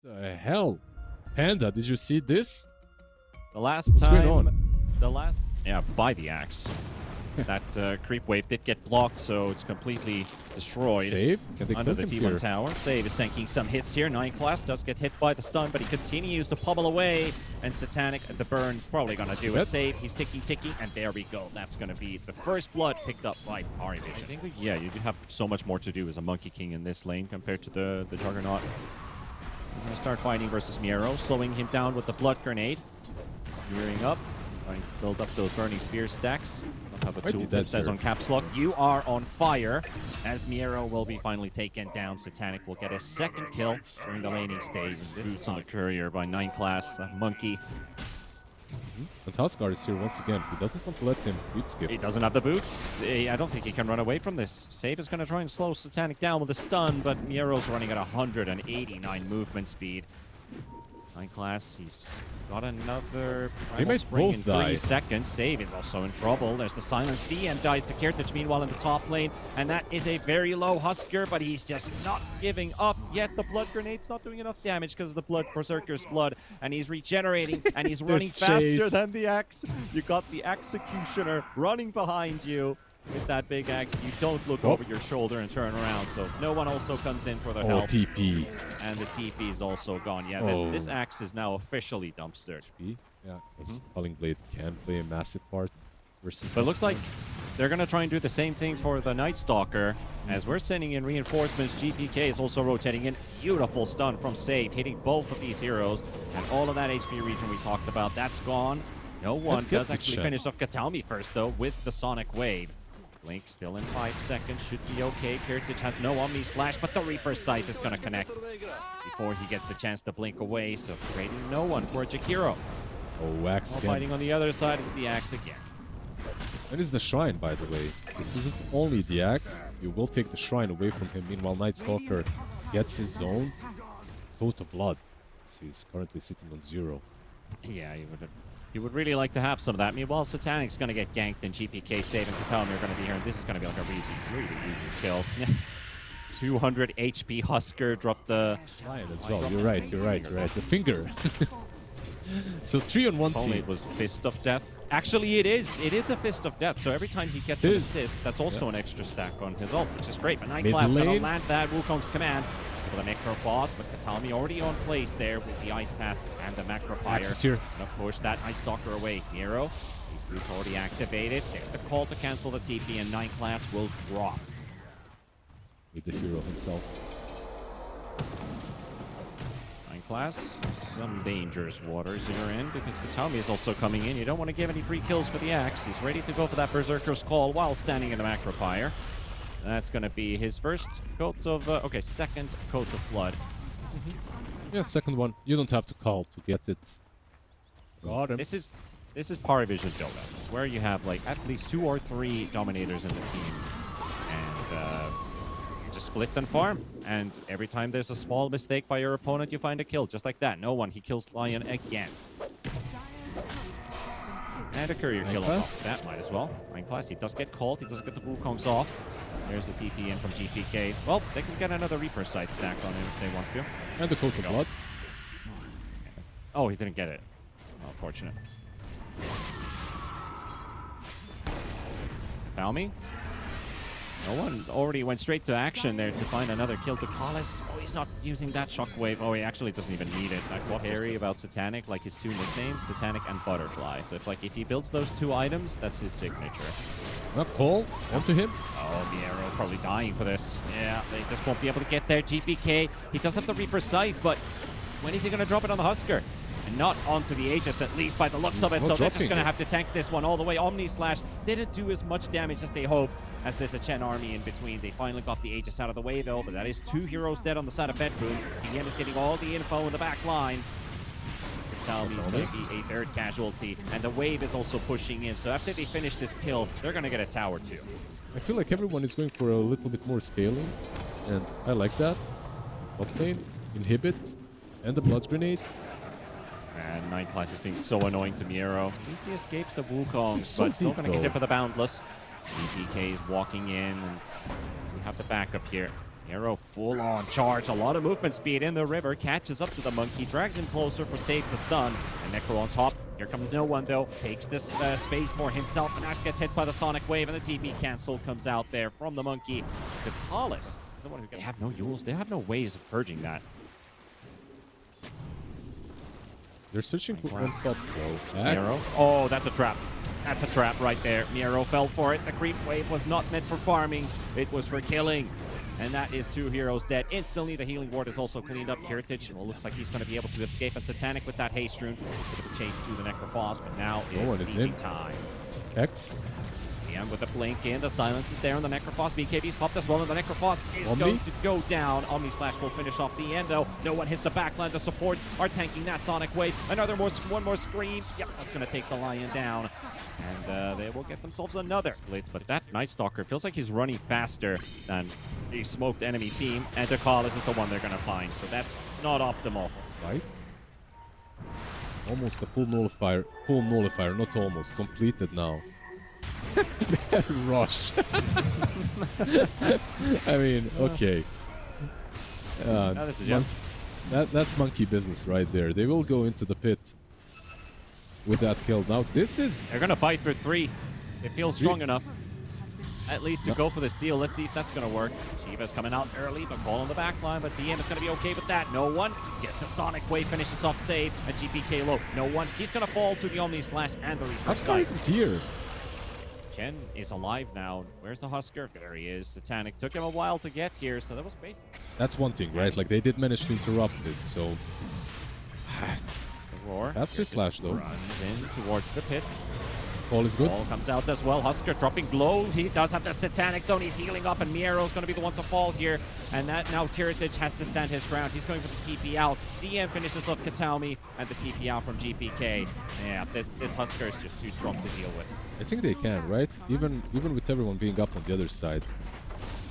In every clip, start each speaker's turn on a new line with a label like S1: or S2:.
S1: The hell? Panda, did you see this?
S2: The last
S1: What's
S2: time,
S1: going on?
S2: yeah, by the axe. That creep wave did get blocked, so it's completely destroyed.
S1: Save? Can they
S2: Under
S1: kill
S2: the
S1: him
S2: T1
S1: here?
S2: tower. Save is tanking some hits here. 9 class does get hit by the stun, but he continues to pummel away. And Satanic, the burn, probably going to do it. Save, he's ticking, and there we go. That's going to be the first blood picked up by PARIVISION. I think, yeah, you do have so much more to do as a Monkey King in this lane compared to the Juggernaut. I'm going to start fighting versus Miero, slowing him down with the Blood Grenade. Spearing up, trying to build up those Burning Spear stacks. Have a tool that says on caps lock, you are on fire, as Miero will be finally taken down. Satanic will get a second kill during the laning stage. This is on the courier by 9 class, Monkey.
S1: And Huskar is here once again. He doesn't want to let him creep skip.
S2: He doesn't have the boots. I don't think he can run away from this. Save is going to try and slow Satanic down with a stun, but Miero's running at 189 movement speed. 9 class, he's got another primal spring in 3 seconds. Save is also in trouble. There's the silence. DM dies to Kirtich, meanwhile in the top lane, and that is a very low Husker, but he's just not giving up yet. The Blood Grenade's not doing enough damage because of the blood, Berserker's blood, and he's regenerating, and he's running faster than the Axe. You got the Executioner running behind you. With that big axe, you don't look over your shoulder and turn around, so no one also comes in for the help.
S1: TP.
S2: And the TP is also gone. Yeah, this axe is now officially dumpstered.
S1: Yeah, Calling Blade can play a massive part versus...
S2: But it looks like they're going to try and do the same thing for the Night Stalker. As we're sending in reinforcements, GPK is also rotating in. Beautiful stun from Save, hitting both of these heroes. And all of that HP region we talked about, that's gone. No one does actually finish off Katalmi first, though, with the Sonic Wave. Blink still in 5 seconds, should be okay. Kirtich has no Omni Slash, but the Reaper Scythe is going to connect before he gets the chance to blink away, so creating no one for Jakiro.
S1: Oh, Axe again.
S2: Fighting on the other side, it's the Axe again.
S1: That is the Shrine, by the way. This isn't only the Axe, you will take the Shrine away from him. Meanwhile, Night Stalker gets his own Coat of Blood. So he's currently sitting on 0.
S2: Yeah, he would really like to have some of that. Meanwhile, Satanic's going to get ganked, and GPK, Save, and Katalmi are going to be here, and this is going to be like a really easy kill. 200 HP Husker dropped the...
S1: Lion as well. You're right. The finger. So 3-on-1 team.
S2: It was Fist of Death. Actually, it is a Fist of Death, so every time he gets an assist, that's also an extra stack on his ult, which is great. But 9 class going to land that Wukong's command for the Necro Boss, but Katalmi already on place there with the Ice Path and the Macro Pyre.
S1: Here.
S2: Gonna push that Ice Stalker away. Miero, these boots already activated. There's the call to cancel the TP, and 9 class will draw.
S1: With the hero himself.
S2: 9 class, some dangerous waters you're in, because Katalmi is also coming in. You don't want to give any free kills for the Axe. He's ready to go for that Berserker's Call while standing in the Macro Pyre. That's going to be his first coat of... second coat of blood.
S1: Yeah, second one. You don't have to call to get it. Got him.
S2: This is PARIVISION DOTA. It's where you have like at least 2 or 3 dominators in the team. And you just split and farm. And every time there's a small mistake by your opponent, you find a kill. Just like that. No one. He kills Lion again. And a courier kill off. That might as well. 9 class. He does get called. He does get the Wukongs off. There's the TP in from GPK. Well, they can get another Reaper Sight stack on him if they want to.
S1: And the Coat of Blood.
S2: Oh, he didn't get it. Oh, fortunate. Talmi? No one already went straight to action there to find another kill to Collis. Oh, he's not using that shockwave. Oh, he actually doesn't even need it. Like what Harry about Satanic, like his 2 nicknames, Satanic and Butterfly. So if he builds those 2 items, that's his signature.
S1: Not call. Onto him.
S2: Oh, Miero probably dying for this. Yeah, they just won't be able to get there. GPK, he does have the Reaper Scythe, but when is he going to drop it on the Husker? And not onto the Aegis, at least by the looks of it. So they're just going to have to tank this one all the way. Omni Slash didn't do as much damage as they hoped, as there's a Chen army in between. They finally got the Aegis out of the way, though, but that is 2 heroes dead on the side of BetBoom. DM is getting all the info in the back line. Katalmi is going to be a 3rd casualty, and the wave is also pushing in. So after they finish this kill, they're going to get a tower too.
S1: I feel like everyone is going for a little bit more scaling, and I like that. Bot lane, inhibit, and the Blood Grenade.
S2: And 9 class is being so annoying to Miero. At least he escapes the Wukong, but still going to get hit for the Boundless. DPK is walking in, and we have the backup here. Hero full on charge, a lot of movement speed in the river, catches up to the monkey, drags him closer for safe to stun, and Necro on top. Here comes no one though, takes this space for himself, and Ash gets hit by the Sonic Wave, and the TP cancel comes out there from the monkey to Paulus. The one who they have no Yules, they have no ways of purging that.
S1: They're searching for one top though.
S2: Miero. Oh, that's a trap. That's a trap right there. Miero fell for it. The creep wave was not meant for farming. It was for killing. And that is 2 heroes dead. Instantly, the healing ward is also cleaned up. Kiritich, well, looks like he's going to be able to escape. And Satanic with that haste rune. Instead of a chase to the Necrophos, but now is sieging time.
S1: X.
S2: And with the blink in, the silence is there on the Necrophos. BKB's popped as well, and the Necrophos is going to go down. Omni Slash will finish off the Endo. No one hits the backline. The supports are tanking that Sonic Wave. One more scream. Yep, that's going to take the Lion down. And they will get themselves another split. But that Night Stalker feels like he's running faster than the smoked enemy team. And Decalus is the one they're going to find. So that's not optimal.
S1: Right? Almost a full nullifier. Full nullifier, not almost. Completed now. Rush. I mean, okay. That's monkey business right there. They will go into the pit with that kill. Now this is...
S2: They're going to fight for 3. They feel strong enough, at least to go for the steal. Let's see if that's going to work. Shiva's coming out early, but call on the back line. But DM is going to be okay with that. No one gets the Sonic Wave, finishes off save, and GPK low. No one. He's going to fall to the Omni Slash and the Reaper.
S1: Husker isn't here.
S2: Chen is alive now. Where's the Husker? There he is. Satanic took him a while to get here, so that was basically...
S1: That's one thing, right? Like, they did manage to interrupt it, so...
S2: The roar.
S1: That's his slash, though.
S2: Runs in towards the pit.
S1: All is good.
S2: Ball comes out as well. Husker dropping glow. He does have the Satanic, though, and he's healing up, and Miero's going to be the one to fall here. And that now Kiritich has to stand his ground. He's going for the TP out. DM finishes off Kataomi, and the TP out from GPK. Yeah, this Husker is just too strong to deal with.
S1: I think they can, right? Even with everyone being up on the other side.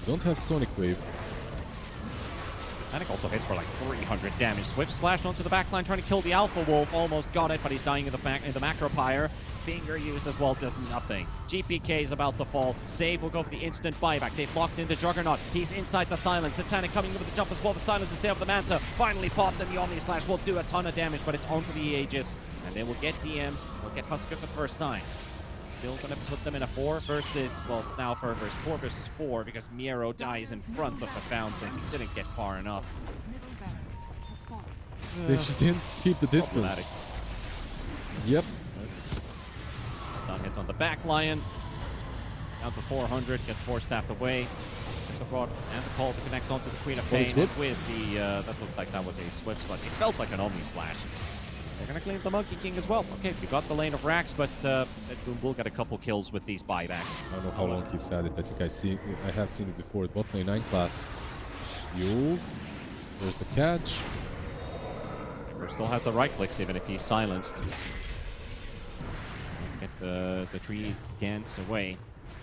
S1: Don't have Sonic Wave.
S2: Satanic also hits for like 300 damage. Swift slash onto the backline, trying to kill the Alpha Wolf. Almost got it, but he's dying in the Macro Pyre. Finger used as well, does nothing. GPK is about to fall. Save will go for the instant buyback. They've locked in the Juggernaut. He's inside the Silence. Satanic coming in with the jump as well. The Silence is there with the Manta. Finally popped, and the Omni Slash will do a ton of damage, but it's onto the Aegis. And they will get DM. They'll get Husker for the first time. Still going to put them in a 4 versus, well, now for 4 versus 4 because Miero dies in front of the fountain. He didn't get far enough.
S1: They just didn't keep the distance. Yep.
S2: Stun hits on the back Lion. Down to 400, gets 4 staffed away. The rod and the call to connect onto the Queen of Pain. And with the, that looked like that was a Swift Slash. It felt like an Omni Slash. They're going to claim the Monkey King as well. Okay, we got the lane of Rax, but BetBoom will get a couple kills with these buybacks.
S1: I don't know how long he's had it. I think I have seen it before. Bot lane 9 class. Yules. There's the catch.
S2: Reaper still has the right clicks even if he's silenced. Get the tree dance away.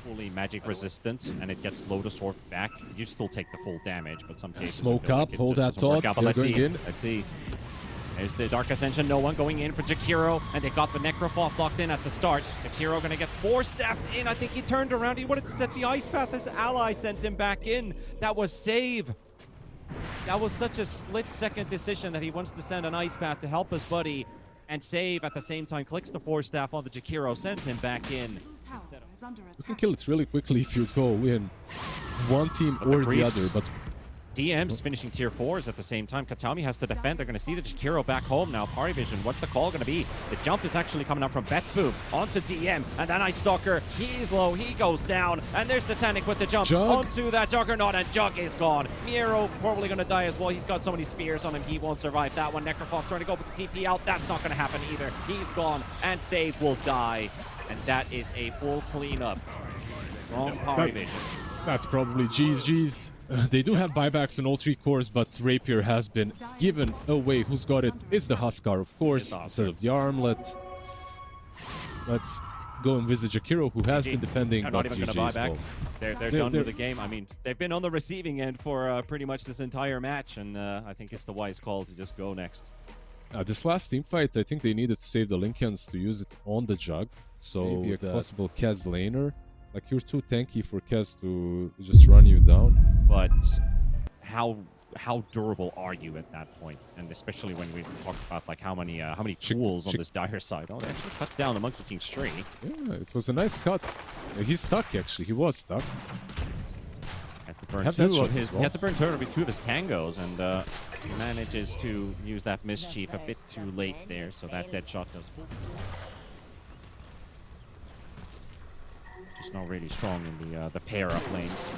S2: Fully magic resistant, and it gets Lotus Orb back. You still take the full damage, but some cases
S1: smoke up,
S2: like
S1: hold that thought.
S2: Let's see. There's the Dark Ascension, no one going in for Jakiro, and they got the Necrophos locked in at the start. Jakiro gonna get 4 staffed in. I think he turned around. He wanted to set the Ice Path. His ally sent him back in. That was save. That was such a split-second decision that he wants to send an Ice Path to help his buddy and save at the same time. Clicks the 4 staff on the Jakiro, sends him back in.
S1: You can kill it really quickly if you go in one team or the other, but
S2: DM's finishing tier 4s at the same time. Kataomi has to defend. They're going to see the Jakiro back home now. PARIVISION, what's the call going to be? The jump is actually coming up from BetBoom onto DM. And then Ice Stalker, he's low, he goes down. And there's Satanic with the jump onto that Juggernaut, and Jug is gone. Miero probably going to die as well. He's got so many spears on him, he won't survive that one. Necrophos trying to go for the TP out. That's not going to happen either. He's gone, and Save will die. And that is a full cleanup from PARIVISION.
S1: That's probably GG's. They do have buybacks on all 3 cores, but Rapier has been given away. Who's got it? It's the Huskar, of course, instead of the Armlet. Let's go and visit Jakiro, who has been defending.
S2: Not even going to buy back. They're done with the game. I mean, they've been on the receiving end for pretty much this entire match, and I think it's the wise call to just go next.
S1: This last team fight, I think they needed to save the Lincolns to use it on the Jug. So maybe a possible Kaz laner. Like, you're too tanky for Kaz to just run you down.
S2: But how durable are you at that point? And especially when we talk about like how many tools on this dire side. Oh, they actually cut down the Monkey King's tree.
S1: Yeah, it was a nice cut. He's stuck actually. He was stuck.
S2: Had to burn
S1: Have that
S2: two
S1: shot
S2: of his.
S1: as well.
S2: He had to burn two of his tangos, and he manages to use that mischief a bit too late there. So that dead shot does fall. Just not really strong in the pair-up lanes.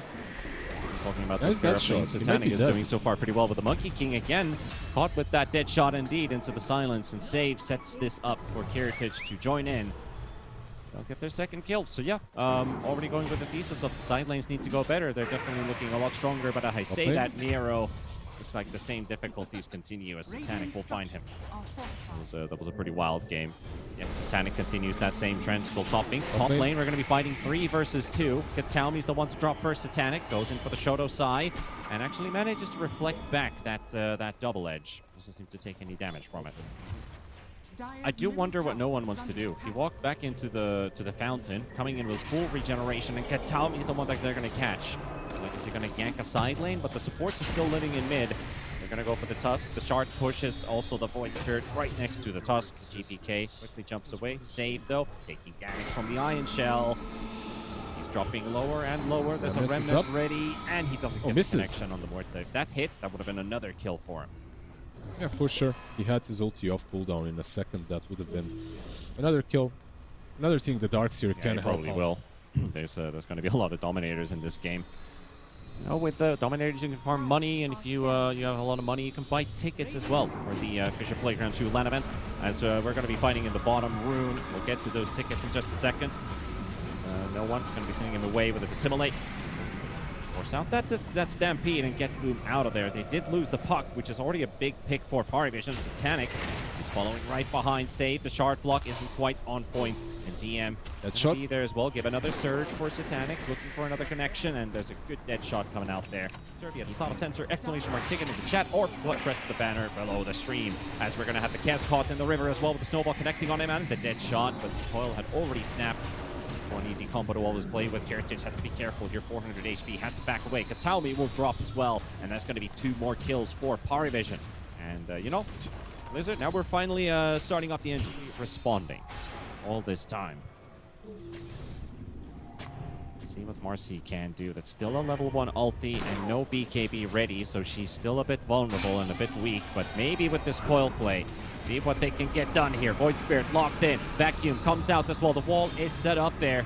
S2: Talking about
S1: Nice
S2: this pair-up
S1: shot.
S2: lanes,
S1: He might
S2: Satanic
S1: be
S2: is
S1: dead.
S2: doing so far pretty well, but the Monkey King again caught with that dead shot indeed into the silence, and Save sets this up for Kiritage to join in. They'll get their second kill. So yeah, already going with the thesis of the side lanes need to go better. They're definitely looking a lot stronger, but I say that Nero looks like the same difficulties continue as Satanic will find him. That was a pretty wild game. Yeah, Satanic continues that same trend, still topping. Top lane, we're going to be fighting 3 versus 2. Katalmi's the one to drop first. Satanic goes in for the Shoto Sai and actually manages to reflect back that double edge. Doesn't seem to take any damage from it. I do wonder what no one wants to do. He walked back into the fountain, coming in with full regeneration, and Katalmi's the one that they're going to catch. Like, is he going to gank a side lane? But the supports are still living in mid. They're going to go for the Tusk. The Shard pushes also the Void Spirit right next to the Tusk. GPK quickly jumps away. Save, though, taking damage from the Iron Shell. He's dropping lower and lower. There's a Remnant ready, and he doesn't get the connection on the Mortar. If that hit, that would have been another kill for him.
S1: Yeah, for sure. He had his ulti off cooldown in a second. That would have been another kill. Another thing the Darkseer can help.
S2: Probably will. There's going to be a lot of Dominators in this game. You know, with Dominators, you can farm money, and if you you have a lot of money, you can buy tickets as well for the FISSURE Playground 2 LAN event. As we're going to be fighting in the bottom rune. We'll get to those tickets in just a second. No one's going to be sending him away with a Dissimulate. Force out that Stampede and get BetBoom out of there. They did lose the puck, which is already a big pick for PARIVISION. Satanic is following right behind. Save. The shard block isn't quite on point. And DM
S1: that shot
S2: be there as well. Give another surge for Satanic, looking for another connection, and there's a good dead shot coming out there. Serbia at the Sava Center, exclamation mark ticket in the chat, or press the banner below the stream. As we're going to have the Kaz caught in the river as well with the snowball connecting on him and the dead shot, but the coil had already snapped. One easy combo to always play with. Kiritage has to be careful here. 400 HP, has to back away. Katalmi will drop as well, and that's going to be 2 more kills for PARIVISION. And, you know, Blizzard, now we're finally starting up the engine. Responding all this time. Let's see what Marcy can do. That's still a level 1 ulti and no BKB ready, so she's still a bit vulnerable and a bit weak, but maybe with this coil play, see what they can get done here. Void Spirit locked in. Vacuum comes out as well. The wall is set up there.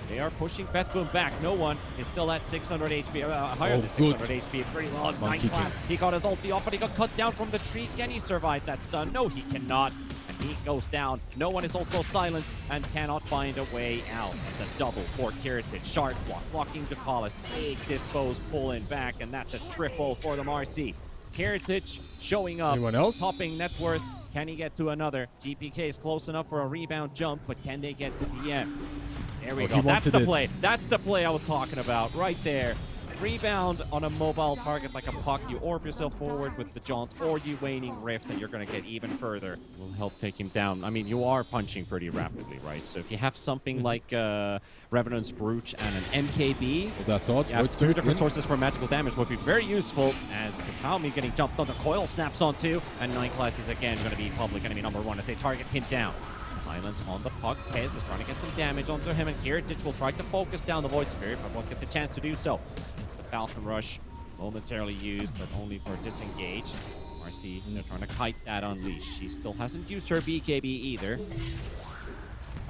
S2: They are pushing BetBoom back. No one is still at 600 HP, higher than 600 HP. Pretty low. Nine class. He got his ulti off, but he got cut down from the tree. Can he survive that stun? No, he cannot. And he goes down. No one is also silenced and cannot find a way out. It's a double for Kiritage. Shard block, blocking Ducalis. Big dispose pulling back, and that's a triple for the Marcy. Kiritage showing up.
S1: Anyone else?
S2: Topping net worth. Can he get to another? GPK is close enough for a rebound jump, but can they get to DM? There we go. That's the play. That's the play I was talking about right there. Rebound on a mobile target like a puck. You orb yourself forward with the jaunt, or you waning rift, and you're going to get even further. Will help take him down. I mean, you are punching pretty rapidly, right? So if you have something like Revenant's Brooch and an MKB,
S1: you
S2: have 2 different sources for magical damage would be very useful. As Katalmi getting jumped on, the coil snaps onto, and 9 class is again going to be public enemy number 1 as they target him down. Silence on the puck. Pez is trying to get some damage onto him, and Kiritage will try to focus down the Void Spirit, but won't get the chance to do so. It's the Falcon Rush, momentarily used, but only for disengage. Marcy, they're trying to kite that unleash. She still hasn't used her BKB either.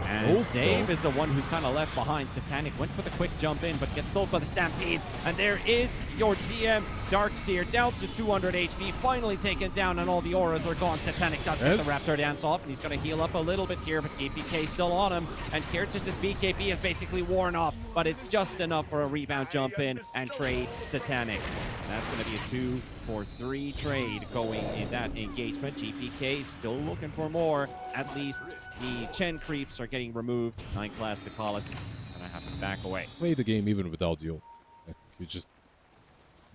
S2: And Save is the one who's kind of left behind. Satanic went for the quick jump in, but gets slowed by the Stampede. And there is your DM, Darkseer, down to 200 HP, finally taken down, and all the auras are gone. Satanic does get the Raptor dance off, and he's going to heal up a little bit here, but GPK still on him. And Kiritage's BKB is basically worn off, but it's just enough for a rebound jump in and trade Satanic. And that's going to be a 2-for-3 trade going in that engagement. GPK still looking for more. At least the Chen creeps are getting removed. 9 class Ducalis gonna have to back away.
S1: Play the game even without the ult. You just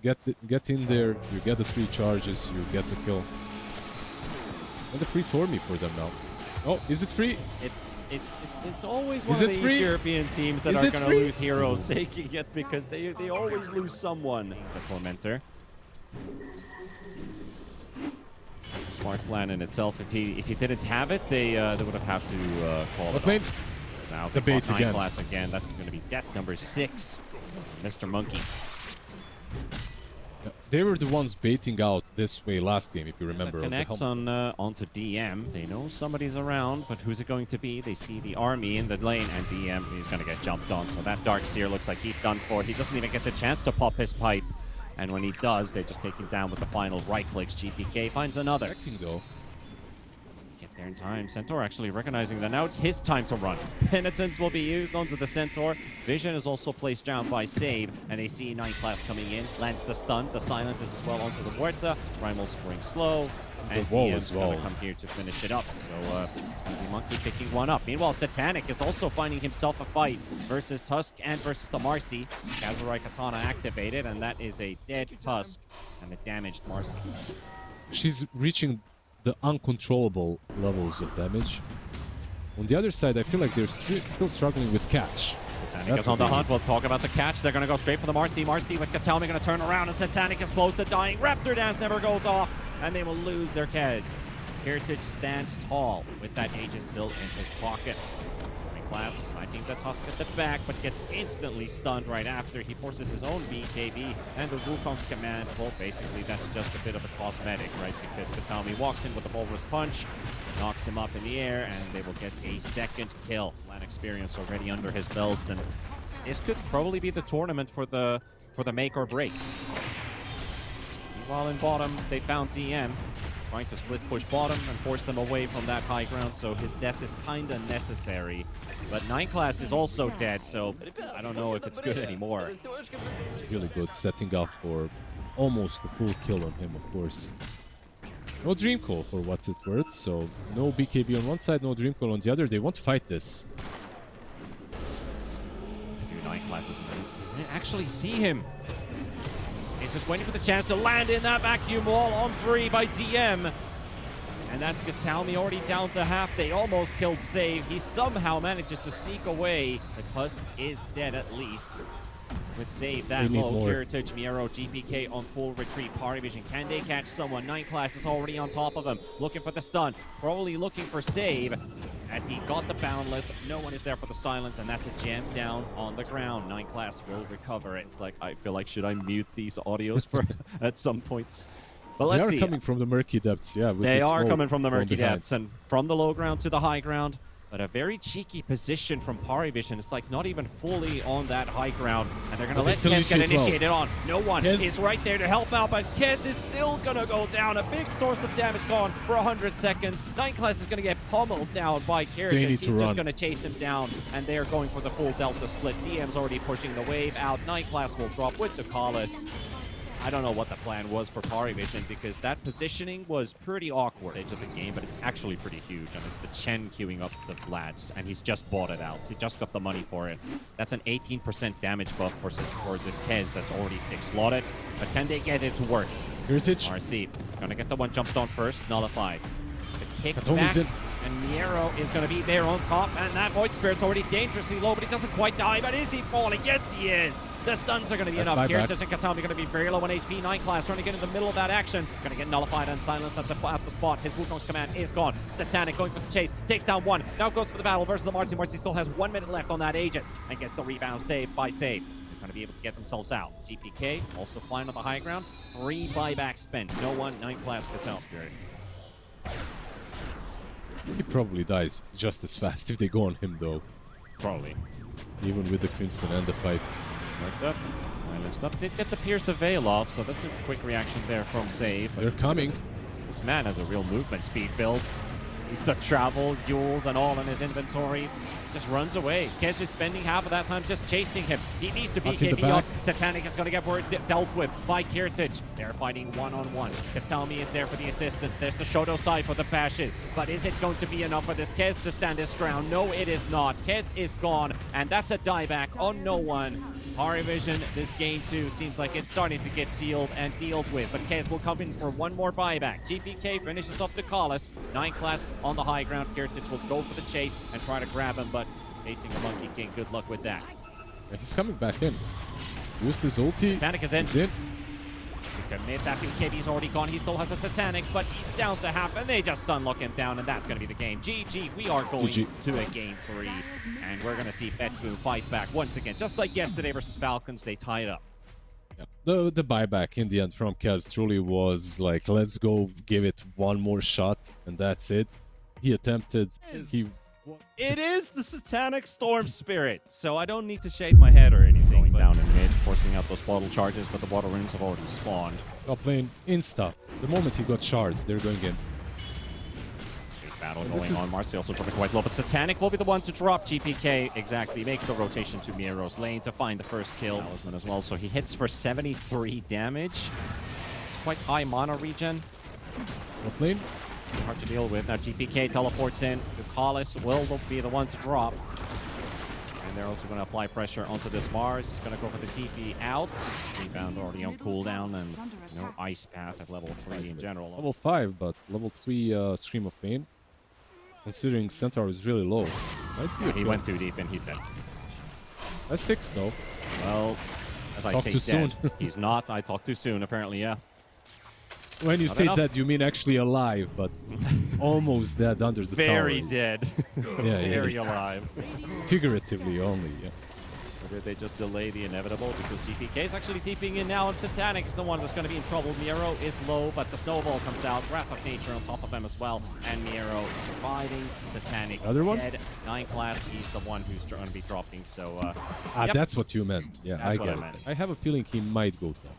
S1: get in there, you get the 3 charges, you get the kill. And the free Tormi for them now. Oh, is it free?
S2: It's always one of these free? European teams that are going to lose heroes taking it because they always lose someone. The Tormentor smart plan in itself. If he didn't have it, they would have to call it
S1: lane.
S2: off. Now
S1: The
S2: they
S1: bait
S2: caught
S1: again.
S2: Class again. That's going to be death number 6. Mr. Monkey.
S1: They were the ones baiting out this way last game, if you remember.
S2: Connects onto DM. They know somebody's around, but who's it going to be? They see the army in the lane, and DM is going to get jumped on. So that Darkseer looks like he's done for. He doesn't even get the chance to pop his pipe. And when he does, they just take him down with the final right clicks. GPK finds another.
S1: Connecting though.
S2: Get there in time. Centaur actually recognizing that now it's his time to run. Penitence will be used onto the Centaur. Vision is also placed down by Save, and they see 9 Class coming in. Lands the stun. The silences as well onto the Huerta. Primal Spring slow. And
S1: The wall
S2: TM's
S1: as well.
S2: going to come here to finish it up. So it's going to be Monkey picking one up. Meanwhile, Satanic is also finding himself a fight versus Tusk and versus the Marcy. Kazurai Katana activated, and that is a dead Tusk and a damaged Marcy.
S1: She's reaching the uncontrollable levels of damage. On the other side, I feel like they're still struggling with catch.
S2: Satanic is on the hunt. We'll talk about the catch. They're going to go straight for the Marcy. Marcy with Katami going to turn around, and Satanic is close to dying. Raptor Dance never goes off, and they will lose their Kez. Heritage stands tall with that Aegis still in his pocket. Class, I think the Tusk at the back, but gets instantly stunned right after. He forces his own BKB and the Wukong's command. Well, basically, that's just a bit of a cosmetic, right? Because Katami walks in with a Bulrus Punch, knocks him up in the air, and they will get a second kill. Land experience already under his belts, and this could probably be the tournament for the make or break. Meanwhile, in bottom, they found DM. Trying to split push bottom and force them away from that high ground, so his death is kinda necessary. But 9 Class is also dead, so I don't know if it's good anymore.
S1: It's really good, setting up for almost the full kill on him, of course. No Dream Call for what's it worth, so no BKB on one side, no Dream Call on the other. They won't fight this.
S2: 9 Classes didn't actually see him. He's just waiting for the chance to land in that vacuum wall on 3 by DM. And that's Gatalmi already down to half. They almost killed Save. He somehow manages to sneak away. The Tusk is dead at least. With Save that low, Heritage, Miero, GPK on full retreat. PARIVISION, can they catch someone? 9 Class is already on top of him. Looking for the stun. Probably looking for Save. As he got the Boundless, no one is there for the silence, and that's a jam down on the ground. 9 Class will recover it. It's like, I feel like, should I mute these audios for at some point? But let's see.
S1: They are coming from the murky depths, yeah.
S2: They are coming from the murky depths, and from the low ground to the high ground. But a very cheeky position from PARIVISION. It's like not even fully on that high ground. And they're going to let Kez get initiated on. No one is right there to help out, but Kez is still going to go down. A big source of damage gone for 100 seconds. 9 Class is going to get pummeled down by Heritage. He's just going to chase him down, and they're going for the full Delta split. DM's already pushing the wave out. 9 Class will drop with the Collis. I don't know what the plan was for PARIVISION, because that positioning was pretty awkward edge of the game, but it's actually pretty huge. And it's the Chen queuing up the Vlads, and he's just bought it out. He just got the money for it. That's an 18% damage buff for this Kez that's already 6 slotted. But can they get it to work?
S1: Heritage.
S2: RC gonna get the one jumped on first, nullified. It's the kick
S1: Katomi's
S2: back.
S1: in.
S2: And Miero is going to be there on top, and that Void Spirit's already dangerously low, but he doesn't quite die. But is he falling? Yes, he is. The stuns are going to be enough. Heritage and Katami are going to be very low on HP. 9 Class trying to get in the middle of that action. Going to get nullified and silenced at the spot. His Wukong's command is gone. Satanic going for the chase. Takes down 1. Now goes for the battle versus the Marcy. Marcy still has 1 minute left on that Aegis and gets the rebound saved by Save. They're going to be able to get themselves out. GPK also flying on the high ground. 3 buybacks spent. No one. 9 Class Katana.
S1: He probably dies just as fast if they go on him, though.
S2: Probably.
S1: Even with the Crimson and the pipe.
S2: Like that. Silenced up. Did get the Pierce the Veil off, so that's a quick reaction there from Save.
S1: They're coming.
S2: This man has a real movement speed build. He's a travel, duels, and all in his inventory. Just runs away. Kez is spending half of that time just chasing him. He needs to BKB up. Satanic is going to get dealt with by Heritage. They're fighting one-on-one. Katalmi is there for the assistance. There's the Shoto side for the bashes. But is it going to be enough for this Kez to stand his ground? No, it is not. Kez is gone, and that's a dieback on no one. PARIVISION, this game 2 seems like it's starting to get sealed and dealt with, but Kez will come in for one more buyback. GPK finishes off the Collis. 9 Class on the high ground. Heritage will go for the chase and try to grab him, but facing the Monkey King, good luck with that.
S1: Yeah, he's coming back in. Used his ulti.
S2: Satanic is in.
S1: He's in.
S2: to mid. That BKB's already gone. He still has a Satanic, but he's down to half, and they just stun lock him down, and that's going to be the game. GG, we are going to a game 3, and we're going to see BetBoom fight back once again. Just like yesterday versus Falcons, they tie it up.
S1: Yeah. The buyback in the end from Kaz truly was like, let's go give it one more shot, and that's it. He attempted.
S2: It is the Satanic Storm Spirit, so I don't need to shave my head or anything. Going down in mid, forcing out those bottle charges, but the water runes have already spawned.
S1: Top lane insta. The moment he got shards, they're going in.
S2: Big battle going on. Marcy also dropping quite low, but Satanic will be the one to drop GPK. Exactly, makes the rotation to Miro's lane to find the first kill. Talisman as well, so he hits for 73 damage. It's quite high mana regen.
S1: Top lane.
S2: Hard to deal with. Now GPK teleports in. Ducalis will be the one to drop. And they're also going to apply pressure onto this Mars. He's going to go for the TP out. Rebound already on cooldown, and no ice path at level 3 in general.
S1: Level 5, but level 3 Scream of Pain. Considering Centaur is really low.
S2: He went too deep and he's dead.
S1: That sticks though.
S2: Well, as I say, dead. He's not. I talked too soon, apparently, yeah.
S1: When you say dead, you mean actually alive, but almost dead under the tower.
S2: Very dead.
S1: Yeah,
S2: very alive.
S1: Figuratively only, yeah.
S2: Or did they just delay the inevitable? Because GPK is actually deeping in now, and Satanic is the one that's going to be in trouble. Miro is low, but the snowball comes out. Wrath of Nature on top of him as well. And Miro surviving. Satanic
S1: Another one?
S2: dead. 9 class, he's the one who's going to be dropping. So,
S1: yep. That's what you meant. Yeah,
S2: that's
S1: I
S2: what
S1: get
S2: I
S1: it.
S2: meant.
S1: I have a feeling he might go down.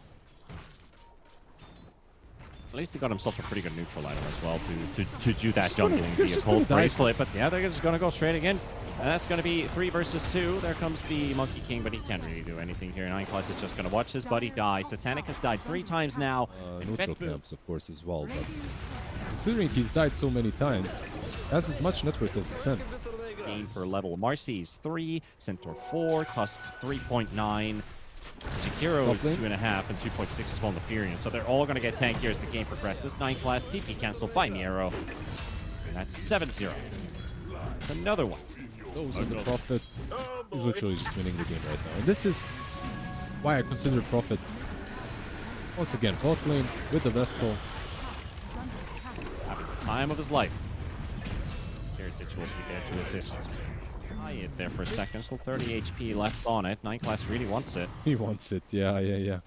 S2: At least he got himself a pretty good neutral item as well to do that jungling via cold bracelet. But yeah, they're just going to go straight again. And that's going to be 3 versus 2. There comes the Monkey King, but he can't really do anything here. 9 Class is just going to watch his buddy die. Satanic has died 3 times now.
S1: Neutral camps, of course, as well. But considering he's died so many times, has as much network as the Sen.
S2: Gain per level. Marcy's 3, Centaur 4, Tusk 3.9. Jakiro is 2.5 and 2.6 as well in the Furion. So they're all going to get tankier as the game progresses. 9 Class TP cancelled by Miro. And that's 7-0. That's another one.
S1: Those are the Prophet. He's literally just winning the game right now. And this is why I consider Prophet, once again, bot lane with the Vessel.
S2: Having the time of his life. Heritage will be there to assist. It there for a second, still 30 HP left on it. 9 Class really wants it.
S1: He wants it, yeah.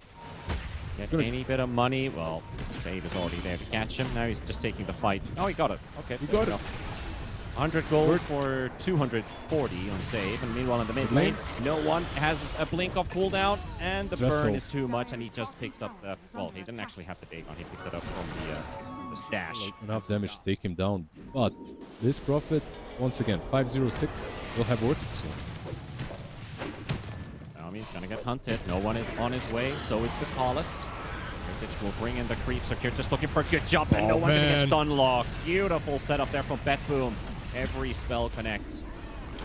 S2: Get any bit of money. Well, save is already there to catch him. Now he's just taking the fight. Oh, he got it. Okay,
S1: he got it.
S2: 100 gold for 240 on save. And meanwhile, in the mid lane, no one has a blink off cooldown, and the burn is too much. And he just picked up the. Well, he didn't actually have the Dagon. He picked it up from the stash.
S1: Enough damage to take him down. But this Prophet, once again, 506 will have Orchid soon.
S2: He's gonna get hunted. No one is on his way. So is Ducalis. Heritage will bring in the creeps. So just looking for a good jump, and no one can get stun locked. Beautiful setup there from BetBoom. Every spell connects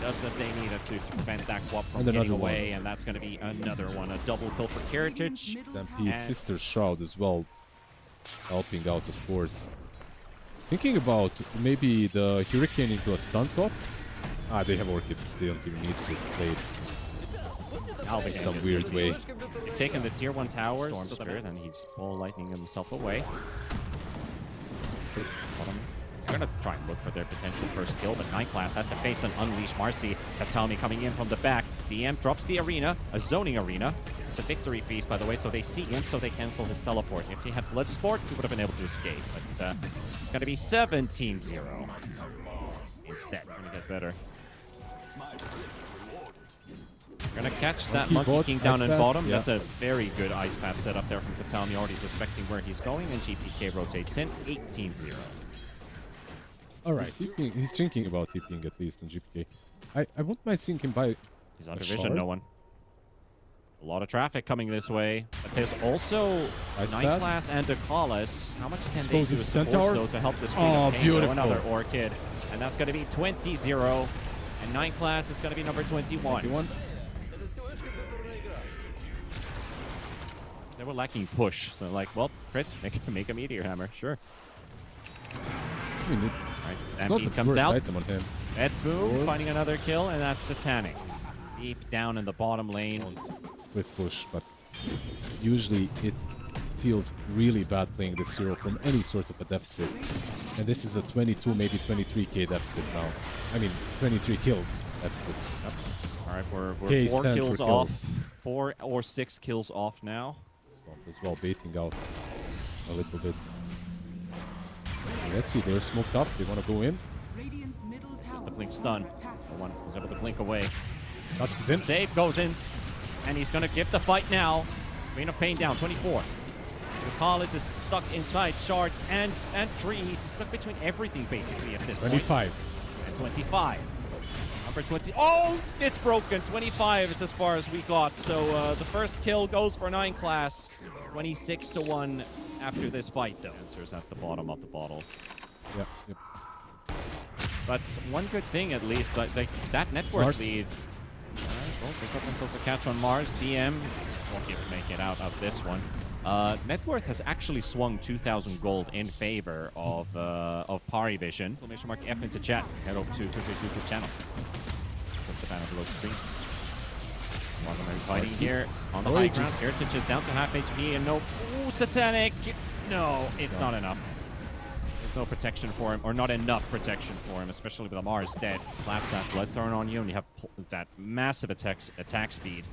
S2: just as they needed to prevent that Quap from getting away, and that's going to be another one. A double kill for Heritage.
S1: Stampede, Sister Shroud as well, helping out, of course. Thinking about maybe the Hurricane into a stun top. They have Orchid. They don't even need to play it in some weird way.
S2: They've taken the tier 1 tower, Storm Spirit, and he's ball lightning himself away. They're going to try and look for their potential first kill, but 9 Class has to face an Unleash Marcy. Katami coming in from the back. DM drops the arena, a zoning arena. It's a victory feast, by the way, so they see him, so they cancel his teleport. If he had Bloodsport, he would have been able to escape, but it's going to be 17-0. Instead, going to get better. We're going to catch that Monkey King down in bottom. Yeah. That's a very good ice path set up there from Katami, already suspecting where he's going, and GPK rotates in, 18-0.
S1: Alright, he's thinking about TPing at least on GPK. I won't mind seeing him buy.
S2: He's under vision, no one. A lot of traffic coming this way. But there's also 9 Class and Ducalis. How much can they do with Centaur to help this Queen of Pain?
S1: Beautiful.
S2: Another Orchid. And that's going to be 20-0. And 9 Class is going to be number 21. They were lacking push. So like, well, Crit, make a Meteor Hammer, sure. Right, Stampede comes out. BetBoom finding another kill, and that's Satanic. Deep down in the bottom lane.
S1: Split push, but usually it feels really bad playing this hero from any sort of a deficit. And this is a 22, maybe 23k deficit now. I mean, 23 kills deficit.
S2: Yep. All right, we're
S1: K
S2: 4
S1: stands
S2: kills
S1: for
S2: off.
S1: kills.
S2: 4 or 6 kills off now.
S1: Storm as well, baiting out a little bit. Let's see, they're smoked up. They want to go in.
S2: This is the blink stun. No one was able to blink away.
S1: Dusk is in.
S2: Save goes in, and he's going to give the fight now. Reign of Pain down, 24. Lucalis is stuck inside shards and trees. He's stuck between everything, basically, at this
S1: 25.
S2: point. And 25. Number 20. Oh, it's broken. 25 is as far as we got. So the first kill goes for 9 class. 26-1 after this fight, though. Answers at the bottom of the bottle.
S1: Yep, yep.
S2: But one good thing, at least, like that network
S1: Mars.
S2: lead. All right, well, they got themselves a catch on Mars. DM won't make it out of this one. Net worth has actually swung 2,000 gold in favor of PARIVISION. Exclamation mark F into chat. Head over to Twitch's YouTube channel. Put the banner below the screen. Montgomery fighting here on the high ground. Heritage is down to half HP and no. Ooh, Satanic! No, it's not enough. There's no protection for him, or not enough protection for him, especially with the Mars dead. Slaps that blood thrown on you, and you have that massive attack speed.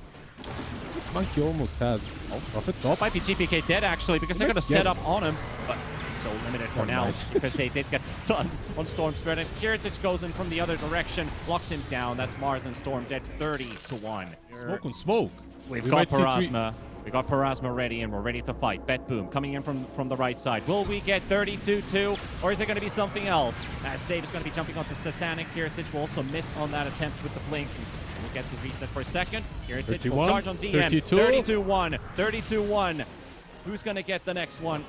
S1: This monkey almost has. Oh, Prophet top.
S2: Might be GPK dead, actually, because they're going to set up on him. But it's so limited for now, because they did get stunned on Storm Spirit. And Kiritich goes in from the other direction, blocks him down. That's Mars and Storm dead 30-1.
S1: Smoke on smoke.
S2: We've got Parasma. We got Parasma ready, and we're ready to fight. BetBoom coming in from the right side. Will we get 32-2, or is it going to be something else? As Save is going to be jumping onto Satanic. Kiritich will also miss on that attempt with the blink. We'll get the reset for a second. Kiritich will charge on DM. 32-1. 32-1. Who's going to get the next one?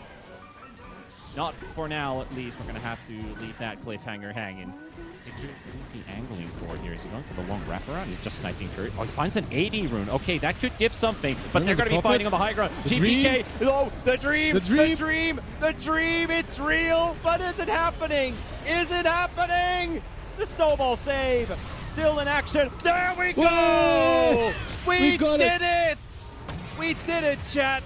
S2: Not for now, at least. We're going to have to leave that cliffhanger hanging. What is he angling for here? Is he going for the long wraparound? He's just sniping through. Oh, he finds an 80 rune. Okay, that could give something, but they're going to be fighting on the high ground. GPK. Oh, the dream. The dream. The dream. The dream. It's real, but is it happening? Is it happening? The snowball save. Still in action. There we go.
S1: Whoa!
S2: We did it. We did it, chat.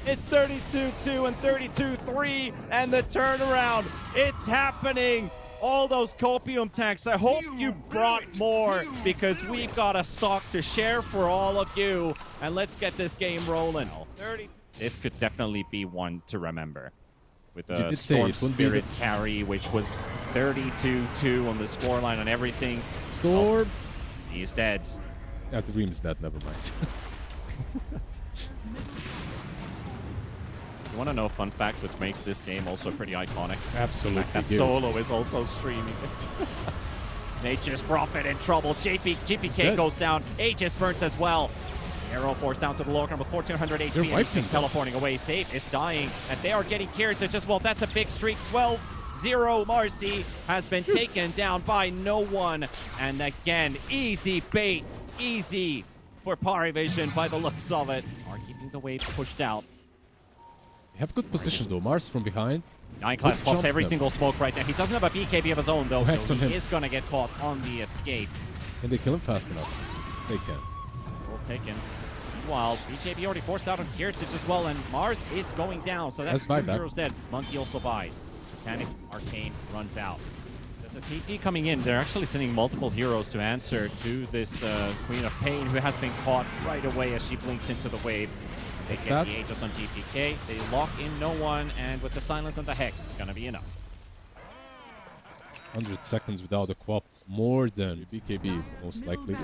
S2: It's 32-2 and 32-3, and the turnaround. It's happening. All those copium tanks, I hope you brought more, because we've got a stock to share for all of you. And let's get this game rolling. This could definitely be one to remember. With the Storm Spirit carry, which was 32-2 on the scoreline and everything.
S1: Storm.
S2: Oh, he's dead.
S1: Yeah, the Dream's dead, never mind.
S2: You want to know a fun fact which makes this game also pretty iconic?
S1: Absolutely.
S2: That Solo is also streaming it. Nature's Prophet in trouble. GPK goes down. Aegis burnt as well. Arrow force down to the lower ground with 1,400 HP. And he's just teleporting away. Safe is dying. And they are getting Kiritich as well. That's a big streak. 12-0. Marcy has been taken down by no one. And again, easy bait. Easy for PARIVISION by the looks of it. Are keeping the waves pushed out.
S1: They have good position though. Mars from behind.
S2: 9 class spots every single smoke right now. He doesn't have a BKB of his own though, so he is going to get caught on the escape.
S1: Can they kill him fast enough? They can.
S2: Well taken. Meanwhile, BKB already forced out on Kiritich as well, and Mars is going down, so that's 2 heroes dead. Monkey also buys. Satanic Arcane runs out. There's a TP coming in. They're actually sending multiple heroes to answer to this Queen of Pain, who has been caught right away as she blinks into the wave. They get the Aegis on GPK. They lock in no one, and with the silence and the Hex, it's going to be enough.
S1: 100 seconds without a quap. More than BKB, most likely.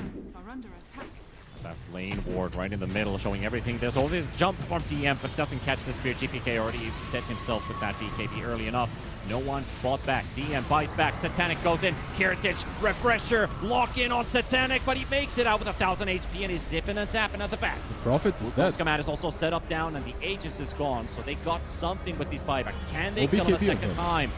S2: That lane ward right in the middle, showing everything. There's already a jump from DM, but doesn't catch the spear. GPK already set himself with that BKB early enough. No one bought back. DM buys back. Satanic goes in. Kiritich, refresher, lock in on Satanic, but he makes it out with 1,000 HP and is zipping and zapping at the back.
S1: The Prophet is dead.
S2: Schematic is also set up down, and the Aegis is gone, so they got something with these buybacks. Can they kill him a second time?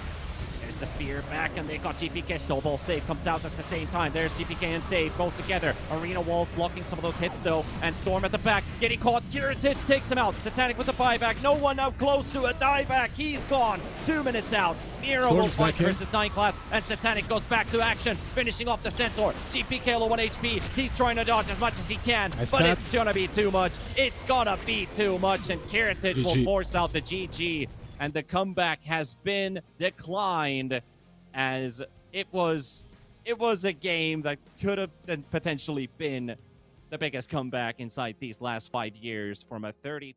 S2: There's the spear back, and they got GPK. Snowball save comes out at the same time. There's GPK and save both together. Arena walls blocking some of those hits though, and Storm at the back getting caught. Kiritich takes him out. Satanic with the buyback. No one now close to a dieback. He's gone. 2 minutes out. Miro
S1: Storm's
S2: will fight
S1: back in.
S2: versus 9 class, and Satanic goes back to action, finishing off the Centaur. GP Kalo 1 HP. He's trying to dodge as much as he can,
S1: Nice
S2: but
S1: stats.
S2: it's gonna be too much. It's gonna be too much, and Kiritich will
S1: GG.
S2: force out the GG, and the comeback has been declined, as it was a game that could have potentially been the biggest comeback inside these last 5 years from a 32.